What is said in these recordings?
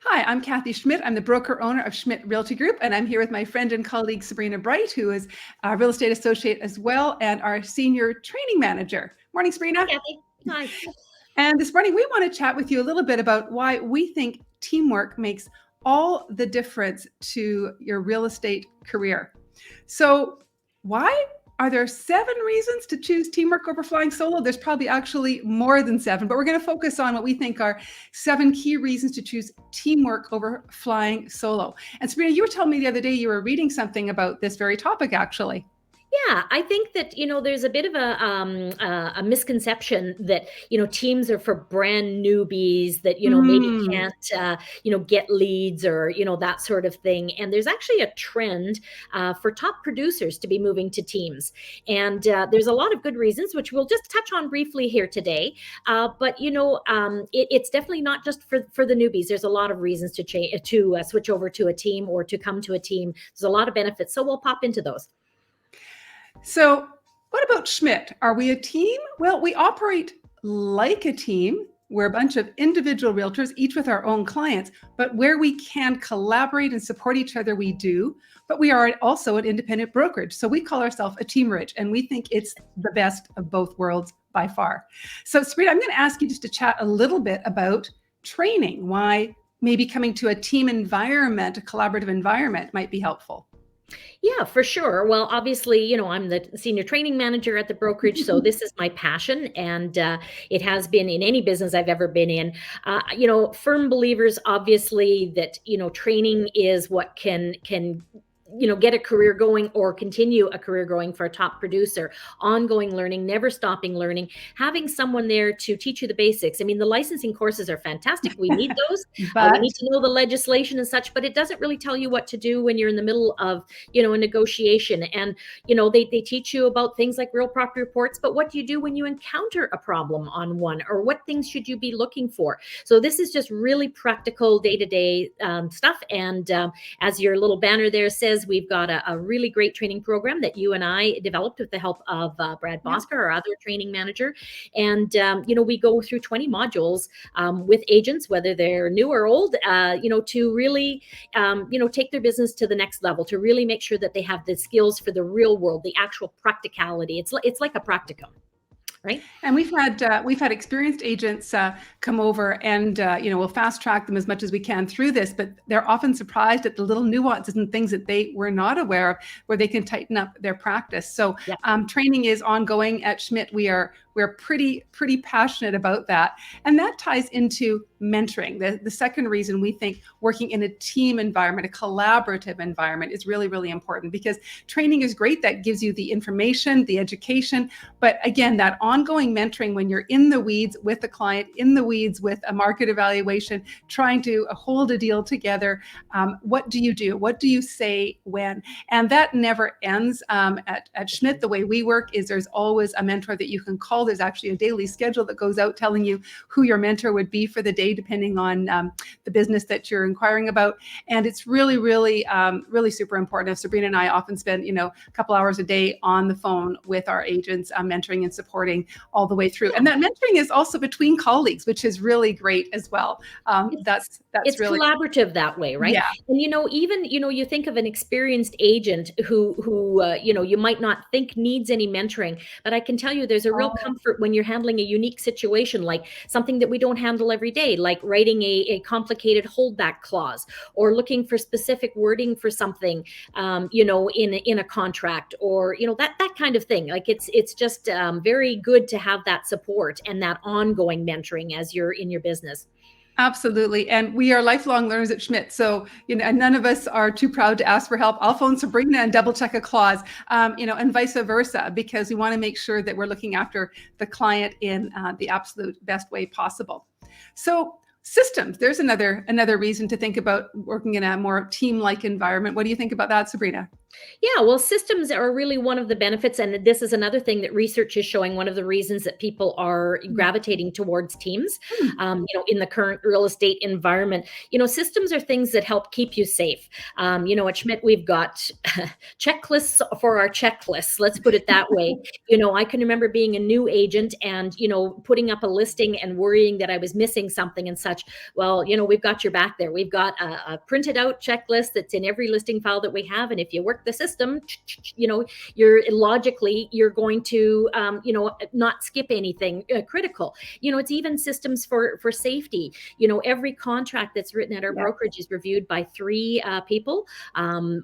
Hi, I'm Kathy Schmidt. I'm the broker owner of Schmidt Realty Group, and I'm here with my friend and colleague Sabrina Bright, who is a real estate associate as well, and our senior training manager. Morning, Hi, Sabrina. Kathy. Hi. And this morning, we want to chat with you a little bit about why we think teamwork makes all the difference to your real estate career. So, why are there 7 reasons to choose teamwork over flying solo? There's probably actually more than 7, but we're going to focus on what we think are 7 key reasons to choose teamwork over flying solo. And Sabrina, you were telling me the other day you were reading something about this very topic, actually. Yeah, I think that there's a bit of a misconception that teams are for brand newbies that maybe Mm, can't get leads or that sort of thing. And there's actually a trend for top producers to be moving to teams, and there's a lot of good reasons which we'll just touch on briefly here today. But it's definitely not just for the newbies. There's a lot of reasons to switch over to a team or to come to a team. There's a lot of benefits, so we'll pop into those. So, what about Schmidt? Are we a team? Well, we operate like a team. We're a bunch of individual realtors, each with our own clients, but where we can collaborate and support each other, we do. But we are also an independent brokerage. So we call ourselves a team rich, and we think it's the best of both worlds by far. So, Sabrina, I'm going to ask you just to chat a little bit about training, why maybe coming to a team environment, a collaborative environment might be helpful. Yeah, for sure. Well, obviously, I'm the senior training manager at the brokerage, so this is my passion, and it has been in any business I've ever been in. Firm believers, obviously, that training is what can get a career going or continue a career going for a top producer. Ongoing learning, never stopping learning, having someone there to teach you the basics. I mean, the licensing courses are fantastic. We need those. We But need to know the legislation and such, but it doesn't really tell you what to do when you're in the middle of a negotiation. And they teach you about things like real property reports, but what do you do when you encounter a problem on one, or what things should you be looking for? So this is just really practical day-to-day stuff. And as your little banner there says, we've got a really great training program that you and I developed with the help of Brad yeah. Bosker, our other training manager. And we go through 20 modules with agents, whether they're new or old, to really take their business to the next level, to really make sure that they have the skills for the real world, the actual practicality. It's like a practicum, right? And we've had experienced agents come over, and we'll fast track them as much as we can through this. But they're often surprised at the little nuances and things that they were not aware of, where they can tighten up their practice. So Yeah. training is ongoing at Schmidt. We're pretty passionate about that, and that ties into mentoring. The second reason we think working in a team environment, a collaborative environment, is really important, because training is great. That gives you the information, the education, but again, that ongoing mentoring when you're in the weeds with a client, in the weeds with a market evaluation, trying to hold a deal together. What do you do? What do you say when? And that never ends. At Schmidt, the way we work is there's always a mentor that you can call. There's actually a daily schedule that goes out telling you who your mentor would be for the day, depending on the business that you're inquiring about. And it's really super important. Sabrina and I often spend a couple hours a day on the phone with our agents, mentoring and supporting all the way through. And that mentoring is also between colleagues, which is really great as well. That's It's really, collaborative that way, right? yeah. And even you think of an experienced agent who you might not think needs any mentoring, but I can tell you there's a real Oh, comfort when you're handling a unique situation, like something that we don't handle every day, like writing a complicated holdback clause, or looking for specific wording for something, in a contract, or that kind of thing. Like it's just very good to have that support and that ongoing mentoring as you're in your business. absolutely. And we are lifelong learners at Schmidt. So, and none of us are too proud to ask for help. I'll phone Sabrina and double check a clause, and vice versa, because we want to make sure that we're looking after the client in the absolute best way possible. So, systems, there's another reason to think about working in a more team-like environment. What do you think about that, Sabrina? Yeah, well, systems are really one of the benefits, and this is another thing that research is showing. One of the reasons that people are Mm. gravitating towards teams, Hmm. in the current real estate environment, systems are things that help keep you safe. At Schmidt, we've got checklists for our checklists. Let's put it that way. I can remember being a new agent and putting up a listing and worrying that I was missing something and such. Well, we've got your back there. We've got a printed out checklist that's in every listing file that we have, and if you work the system, you're going to not skip anything critical. It's even systems for safety. Every contract that's written at our Yeah. brokerage is reviewed by three people,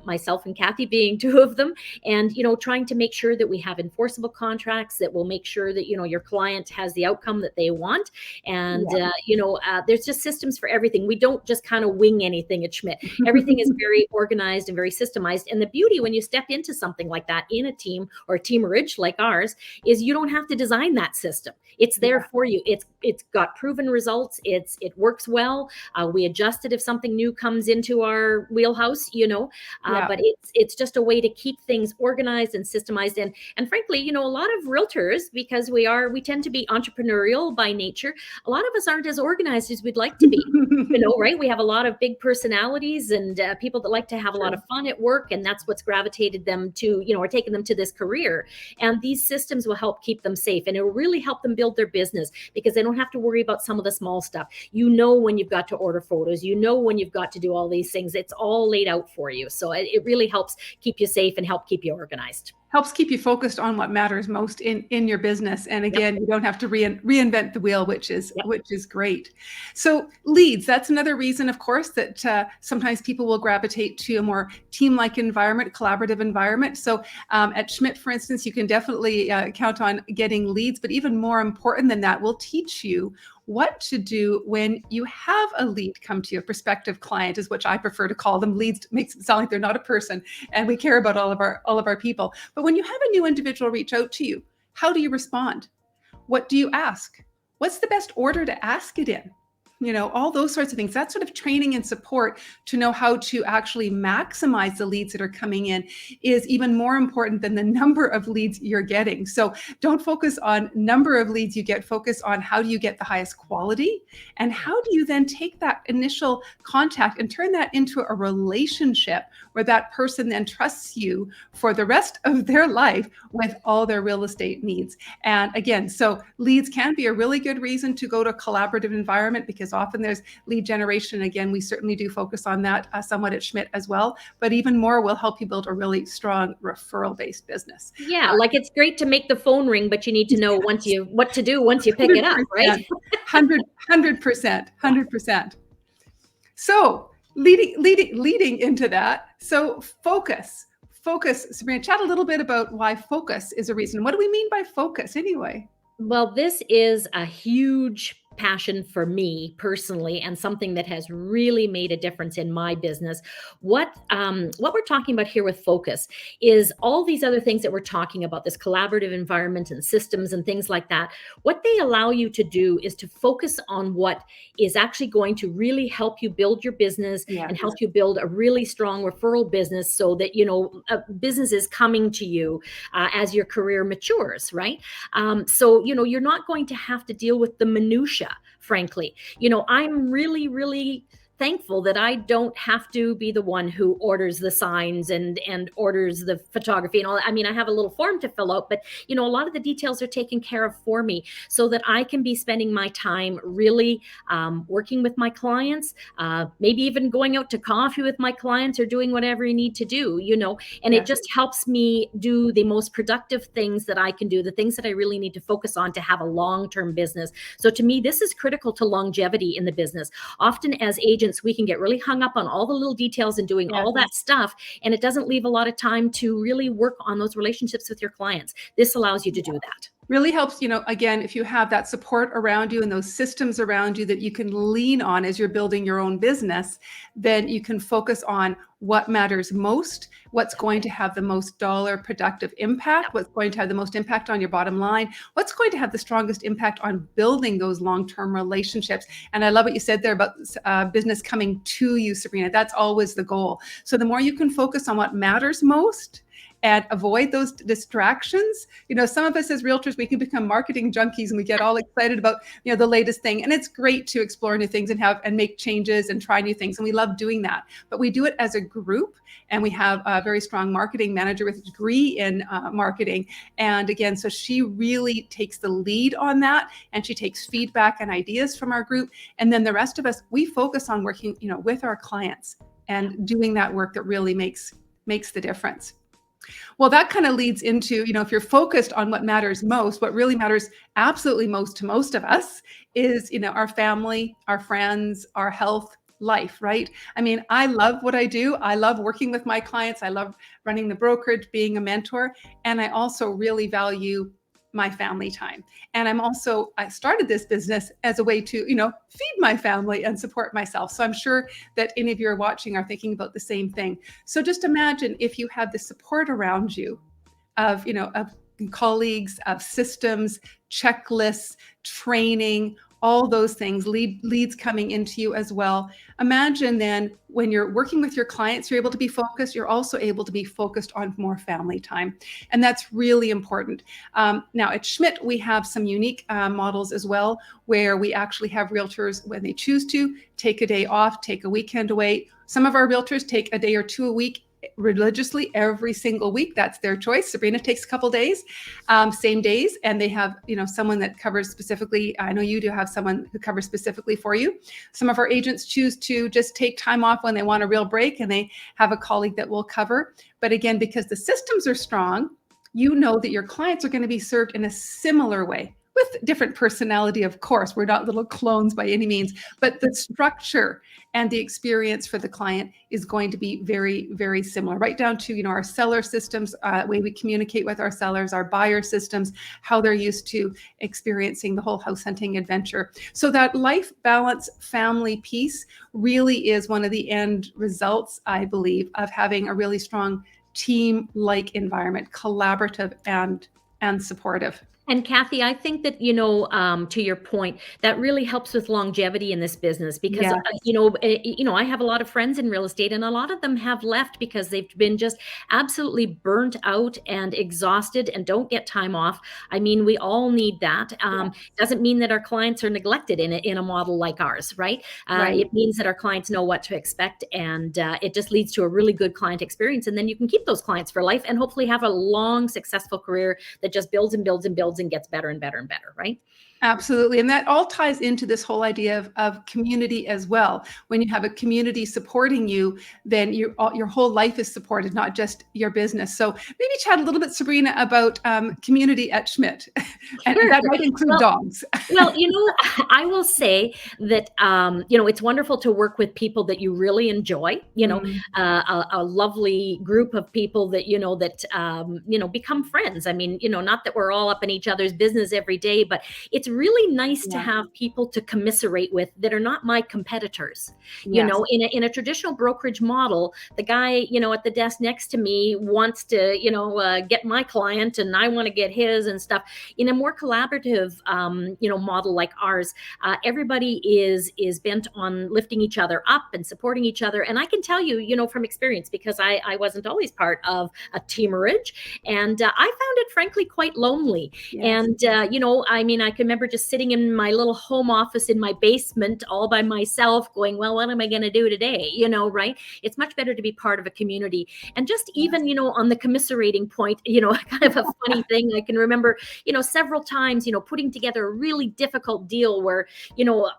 myself and Kathy being two of them, and trying to make sure that we have enforceable contracts that will make sure that your client has the outcome that they want. And Yeah. there's just systems for everything. We don't just kind of wing anything at Schmidt. Everything is very organized and very systemized. And the beauty when you step into something like that in a team or a teamerage like ours is you don't have to design that system. It's there Yeah. for you. It's got proven results. It works well. We adjust it if something new comes into our wheelhouse, Yeah. but it's just a way to keep things organized and systemized. And frankly, a lot of realtors, because we tend to be entrepreneurial by nature, a lot of us aren't as organized as we'd like to be. Right? We have a lot of big personalities and people that like to have a lot True. of fun at work, and that's what's gravitated them to, or taken them to this career. And these systems will help keep them safe, and it will really help them build their business because they don't have to worry about some of the small stuff. When you've got to order photos, when you've got to do all these things, it's all laid out for you. So it really helps keep you safe and help keep you organized. Helps keep you focused on what matters most in your business. And Yep. again, you don't have to reinvent the wheel, which is Yep. great. So leads, that's another reason, of course, that sometimes people will gravitate to a more team-like environment, collaborative environment. So at Schmidt, for instance, you can definitely count on getting leads, but even more important than that, we'll teach you what to do when you have a lead come to you. A prospective client is what I prefer to call them. Leads makes it sound like they're not a person, and we care about all of our people. But when you have a new individual reach out to you, how do you respond? What do you ask? What's the best order to ask it in? All those sorts of things. That sort of training and support to know how to actually maximize the leads that are coming in is even more important than the number of leads you're getting. So don't focus on number of leads you get, focus on how do you get the highest quality, and how do you then take that initial contact and turn that into a relationship where that person then trusts you for the rest of their life with all their real estate needs. And again, so leads can be a really good reason to go to a collaborative environment because often there's lead generation. Again, we certainly do focus on that somewhat at Schmidt as well, but even more will help you build a really strong referral-based business. Yeah, like it's great to make the phone ring, but you need to know what to do once you pick it up, right? 100%, 100%. So leading into that, so focus. Sabrina, chat a little bit about why focus is a reason. What do we mean by focus anyway? Well, this is a huge passion for me personally, and something that has really made a difference in my business. What we're talking about here with focus is all these other things that we're talking about, this collaborative environment and systems and things like that. What they allow you to do is to focus on what is actually going to really help you build your business and help you build a really strong referral business, so that a business is coming to you as your career matures, right? So you're not going to have to deal with the minutia, frankly. I'm really, really thankful that I don't have to be the one who orders the signs and orders the photography and all that. I mean, I have a little form to fill out, but a lot of the details are taken care of for me, so that I can be spending my time really working with my clients, maybe even going out to coffee with my clients or doing whatever you need to do, and it just helps me do the most productive things that I can do, the things that I really need to focus on to have a long-term business. So to me, this is critical to longevity in the business. Often as agents, we can get really hung up on all the little details and doing all that stuff, and it doesn't leave a lot of time to really work on those relationships with your clients. This allows you to do that. Really helps, again, if you have that support around you and those systems around you that you can lean on as you're building your own business, then you can focus on what matters most, what's going to have the most dollar productive impact, what's going to have the most impact on your bottom line, what's going to have the strongest impact on building those long-term relationships. And I love what you said there about business coming to you, Sabrina. That's always the goal. So the more you can focus on what matters most and avoid those distractions. Some of us as realtors, we can become marketing junkies and we get all excited about, the latest thing. And it's great to explore new things and make changes and try new things. And we love doing that. But we do it as a group. And we have a very strong marketing manager with a degree in marketing. And again, so she really takes the lead on that. And she takes feedback and ideas from our group. And then the rest of us, we focus on working, with our clients and doing that work that really makes the difference. Well, that kind of leads into, if you're focused on what matters most, what really matters absolutely most to most of us is, our family, our friends, our health, life, right? I mean, I love what I do. I love working with my clients. I love running the brokerage, being a mentor. And I also really value my family time. And I started this business as a way to, feed my family and support myself. So I'm sure that any of you are watching are thinking about the same thing. So just imagine if you had the support around you of colleagues, of systems, checklists, training, all those things, leads coming into you as well. Imagine then when you're working with your clients, you're able to be focused. You're also able to be focused on more family time. And that's really important. Now at Schmidt, we have some unique models as well, where we actually have realtors, when they choose to, take a day off, take a weekend away. Some of our realtors take a day or two a week religiously every single week. That's their choice. Sabrina takes a couple days, same days, and they have, someone that covers specifically. I know you do have someone who covers specifically for you. Some of our agents choose to just take time off when they want a real break, and they have a colleague that will cover. But again, because the systems are strong, you know that your clients are going to be served in a similar way. With different personality, of course. We're not little clones by any means, but the structure and the experience for the client is going to be very, very similar, right down to, our seller systems, way we communicate with our sellers, our buyer systems, how they're used to experiencing the whole house hunting adventure. So that life balance family piece really is one of the end results, I believe, of having a really strong team-like environment, collaborative and supportive. And Kathy, I think that, to your point, that really helps with longevity in this business because, Yes. I have a lot of friends in real estate and a lot of them have left because they've been just absolutely burnt out and exhausted and don't get time off. I mean, we all need that. Doesn't mean that our clients are neglected in a model like ours, right? Right. It means that our clients know what to expect, and it just leads to a really good client experience. And then you can keep those clients for life and hopefully have a long, successful career that just builds and builds and builds and gets better and better and better, right? Absolutely. And that all ties into this whole idea of community as well. When you have a community supporting you, then your whole life is supported, not just your business. So maybe chat a little bit, Sabrina, about community at Schmidt. And Sure. that might include dogs. Well, I will say that, it's wonderful to work with people that you really enjoy, a lovely group of people that, become friends. I mean, not that we're all up in each other's business every day, but it's really nice to have people to commiserate with that are not my competitors. Yes. In a traditional brokerage model, the guy, at the desk next to me wants to, get my client and I want to get his and stuff. In a more collaborative, model like ours, everybody is bent on lifting each other up and supporting each other. And I can tell you, from experience, because I wasn't always part of a teamerage, and I found it frankly quite lonely. Yes. And I can remember just sitting in my little home office in my basement all by myself, going, well, what am I going to do today? Right? It's much better to be part of a community. And just even, on the commiserating point, kind of a funny thing. I can remember, several times, putting together a really difficult deal where,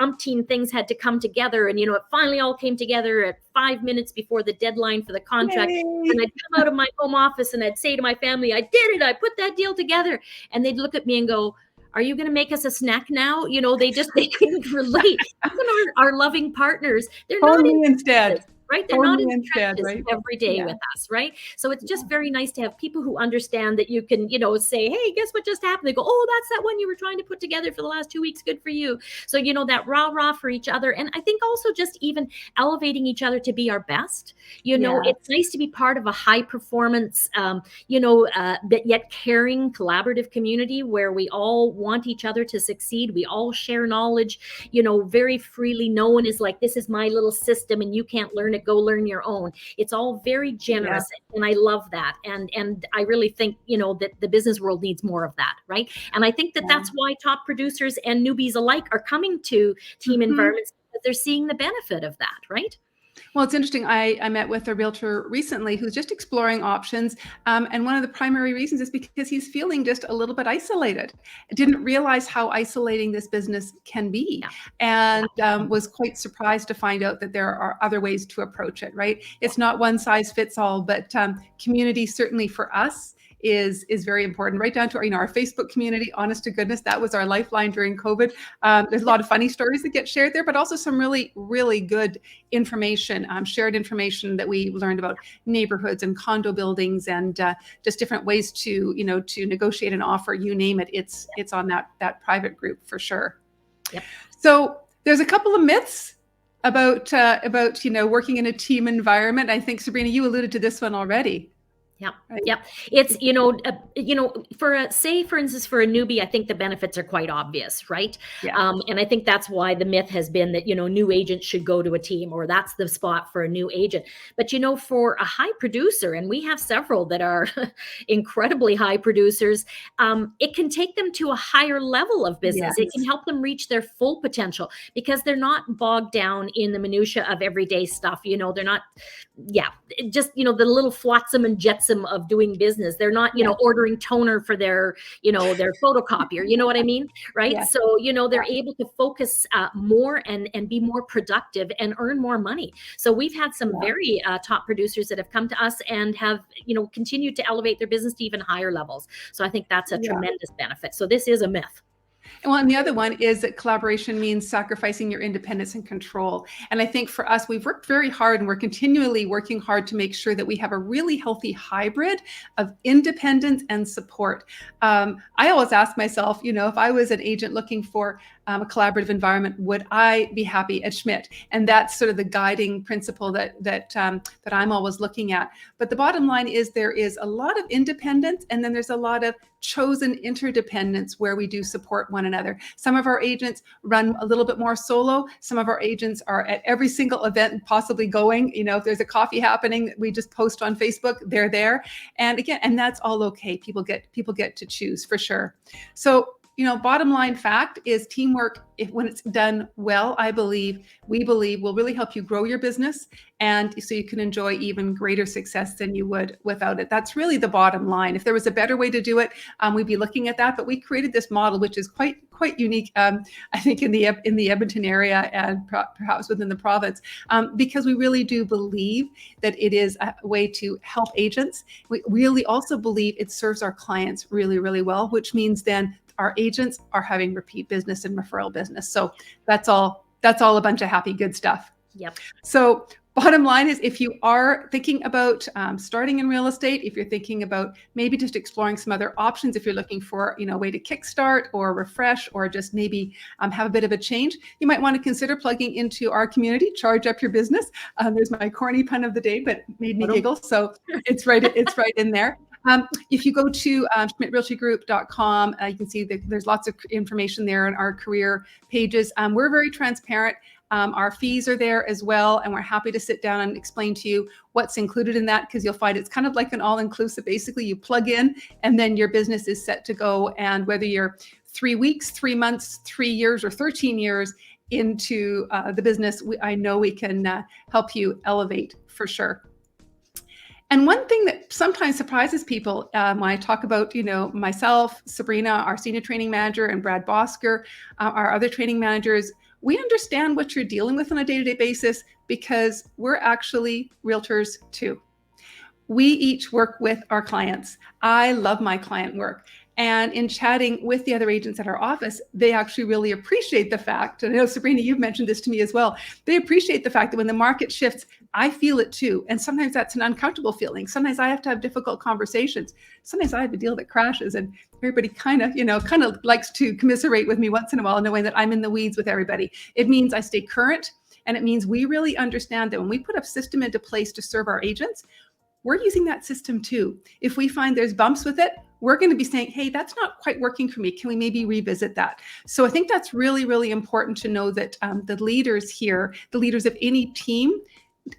umpteen things had to come together. And, it finally all came together at 5 minutes before the deadline for the contract. Yay. And I'd come out of my home office and I'd say to my family, I did it. I put that deal together. And they'd look at me and go, are you going to make us a snack now? They couldn't relate. Even our loving partners, they're not Phone me instead. right? They're not Only in the instead, trenches right? every day Yeah. with us, right? So it's Yeah. just very nice to have people who understand that you can, say, hey, guess what just happened? They go, oh, that's that one you were trying to put together for the last 2 weeks. Good for you. So, that rah rah for each other. And I think also just even elevating each other to be our best. Yeah. It's nice to be part of a high performance, but yet caring, collaborative community where we all want each other to succeed. We all share knowledge, very freely. No one is like, this is my little system and you can't learn it, go learn your own. It's all very Yeah. generous. And I love that. And I really think, that the business world needs more of that. Right. And I think that Yeah. that's why top producers and newbies alike are coming to team Mhm. environments, because they're seeing the benefit of that. Right. Well, it's interesting. I met with a realtor recently who's just exploring options. And one of the primary reasons is because he's feeling just a little bit isolated. Didn't realize how isolating this business can be, Yeah. and was quite surprised to find out that there are other ways to approach it, right? It's not one size fits all, but community certainly for us is very important, right down to our Facebook community. Honest to goodness, that was our lifeline during COVID. There's a lot of funny stories that get shared there, but also some really, really good information, shared information that we learned about neighborhoods and condo buildings, and just different ways to to negotiate an offer. You name it, it's on that private group for sure. Yep. So there's a couple of myths about working in a team environment. I think, Sabrina, you alluded to this one already. Yep. Right? Yep. It's, for instance, for a newbie, I think the benefits are quite obvious, right? Yeah. And I think that's why the myth has been that, new agents should go to a team, or that's the spot for a new agent. But, for a high producer, and we have several that are incredibly high producers, it can take them to a higher level of business. It Yes. can help them reach their full potential because they're not bogged down in the minutia of everyday stuff. They're not, just, the little flotsam and jetsam of doing business. They're not, Yeah. ordering toner for their, their photocopier. You know what I mean? Right. Yeah. So, they're able to focus more and be more productive and earn more money. So we've had some Yeah. very top producers that have come to us and have, continued to elevate their business to even higher levels. So I think that's a Yeah. tremendous benefit. So this is a myth. Well, and the other one is that collaboration means sacrificing your independence and control. And I think for us, we've worked very hard, and we're continually working hard to make sure that we have a really healthy hybrid of independence and support. I always ask myself, if I was an agent looking for a collaborative environment, would I be happy at Schmidt? And that's sort of the guiding principle that I'm always looking at. But the bottom line is there is a lot of independence, and then there's a lot of chosen interdependence where we do support one another. Some of our agents run a little bit more solo. Some of our agents are at every single event possibly going. If there's a coffee happening, we just post on Facebook, they're there. And again, and that's all okay. People get to choose for sure. So, bottom line fact is teamwork, when it's done well, we believe will really help you grow your business, and so you can enjoy even greater success than you would without it. That's really the bottom line. If there was a better way to do it, we'd be looking at that. But we created this model, which is quite unique, I think, in the Edmonton area and perhaps within the province, because we really do believe that it is a way to help agents. We really also believe it serves our clients really, really well, which means then our agents are having repeat business and referral business. So that's all a bunch of happy, good stuff. Yep. So bottom line is, if you are thinking about starting in real estate, if you're thinking about maybe just exploring some other options, if you're looking for a way to kickstart or refresh, or just maybe have a bit of a change, you might want to consider plugging into our community. Charge up your business. There's my corny pun of the day, but made me giggle. So it's right in there. If you go to schmidtrealtygroup.com, you can see that there's lots of information there in our career pages. We're very transparent. Our fees are there as well, and we're happy to sit down and explain to you what's included in that, because you'll find it's kind of like an all-inclusive. Basically, you plug in and then your business is set to go. And whether you're 3 weeks, 3 months, 3 years, or 13 years into the business, I know we can help you elevate for sure. And one thing that sometimes surprises people when I talk about, myself, Sabrina, our senior training manager, and Brad Bosker, our other training managers, we understand what you're dealing with on a day-to-day basis, because we're actually realtors too. We each work with our clients. I love my client work. And in chatting with the other agents at our office, they actually really appreciate the fact, and I know, Sabrina, you've mentioned this to me as well, they appreciate the fact that when the market shifts, I feel it too. And sometimes that's an uncomfortable feeling. Sometimes I have to have difficult conversations. Sometimes I have a deal that crashes, and everybody kind of likes to commiserate with me once in a while, knowing that I'm in the weeds with everybody. It means I stay current, and it means we really understand that when we put a system into place to serve our agents, we're using that system too. If we find there's bumps with it, we're going to be saying, hey, that's not quite working for me. Can we maybe revisit that? So I think that's really, really important to know that the leaders here, the leaders of any team,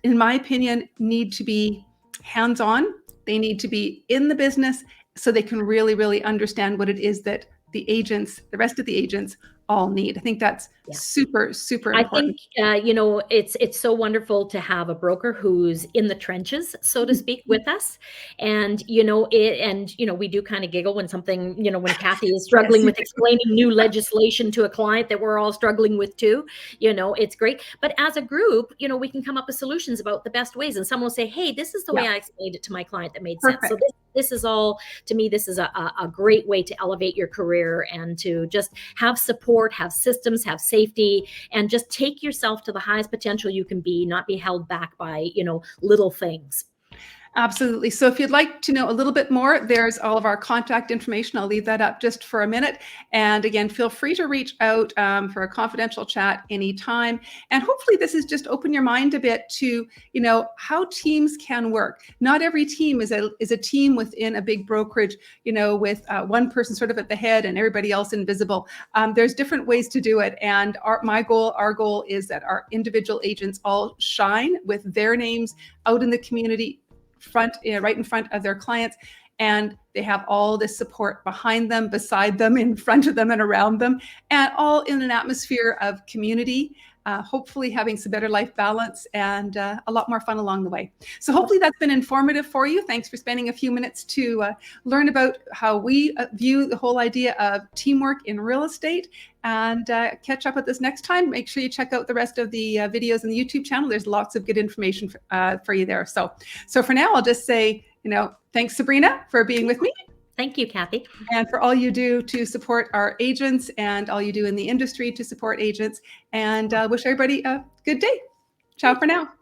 in my opinion, need to be hands-on. They need to be in the business so they can really, really understand what it is that the agents, the rest of the agents, all need. I think that's super, super important. I think, it's so wonderful to have a broker who's in the trenches, so to speak, with us. And, we do kind of giggle when something, when Kathy is struggling with explaining new legislation to a client that we're all struggling with too, it's great. But as a group, we can come up with solutions about the best ways. And someone will say, hey, this is the way I explained it to my client that made sense. So this is all, to me, this is a great way to elevate your career and to just have support, have systems, have safety, and just take yourself to the highest potential you can be, not be held back by, little things. Absolutely. So if you'd like to know a little bit more, there's all of our contact information. I'll leave that up just for a minute. And again, feel free to reach out for a confidential chat anytime. And hopefully this has just opened your mind a bit to, how teams can work. Not every team is a team within a big brokerage, with one person sort of at the head and everybody else invisible. There's different ways to do it. And our goal is that our individual agents all shine with their names out in the community, right in front of their clients, and they have all this support behind them, beside them, in front of them, and around them, and all in an atmosphere of community, hopefully having some better life balance and a lot more fun along the way. So hopefully that's been informative for you. Thanks for spending a few minutes to learn about how we view the whole idea of teamwork in real estate, and catch up with us next time. Make sure you check out the rest of the videos on the YouTube channel. There's lots of good information for you there. So for now, I'll just say, thanks, Sabrina, for being with me. Thank you, Kathy. And for all you do to support our agents and all you do in the industry to support agents. And wish everybody a good day. Ciao for now.